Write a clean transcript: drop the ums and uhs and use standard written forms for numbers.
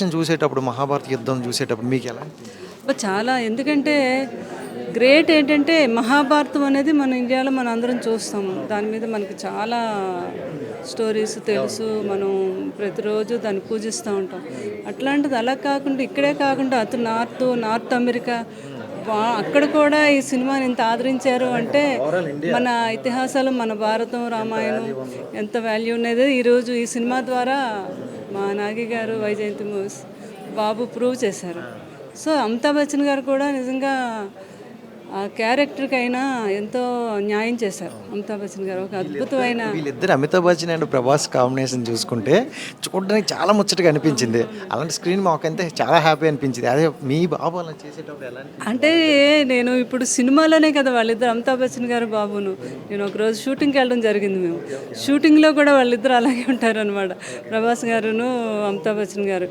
చూసేటప్పుడు 'మహాభారత యుద్ధం' చూసేటప్పుడు మీకెలా అనిపించింది? చాలా ఎందుకంటే గ్రేట్ ఏంటంటే మహాభారతం అనేది మన ఇండియాలో మనం అందరం చూస్తాము. దాని మీద మనకి చాలా స్టోరీస్ తెలుసు. మనం ప్రతిరోజు దాన్ని పూజిస్తూ ఉంటాం. అట్లాంటిది అలా కాకుండా ఇక్కడే కాకుండా అటు నార్త్ అమెరికా అక్కడ కూడా ఈ సినిమాని ఇంత ఆదరించారు అంటే మన ఇతిహాసాలు, మన భారతం, రామాయణం ఎంత వాల్యూ ఉన్నది ఈరోజు ఈ సినిమా ద్వారా మా నాగి గారు, వైజయంతి మూవీస్ బాబు ప్రూవ్ చేశారు. సో అమితాబ్ బచ్చన్ గారు కూడా నిజంగా ఆ క్యారెక్టర్కి అయినా ఎంతో న్యాయం చేశారు. అమితాబ్ బచ్చన్ గారు ఒక అద్భుతమైన వీళ్ళిద్దరు అమితాబ్ బచ్చన్ అండ్ ప్రభాస్ కాంబినేషన్ చూసుకుంటే చూడడానికి చాలా ముచ్చటగా అనిపించింది. అలాంటి స్క్రీన్ మాకైతే చాలా హ్యాపీ అనిపించింది. అదే మీ బాబు అలా చేసేటప్పుడు ఎలా అనిపించింది? అంటే నేను ఇప్పుడు సినిమాలోనే కదా వాళ్ళిద్దరు అమితాబ్ బచ్చన్ గారు బాబును నేను ఒకరోజు షూటింగ్కి వెళ్ళడం జరిగింది. మేము షూటింగ్లో కూడా వాళ్ళిద్దరు అలాగే ఉంటారు అనమాట, ప్రభాస్ గారును అమితాబ్ బచ్చన్ గారు.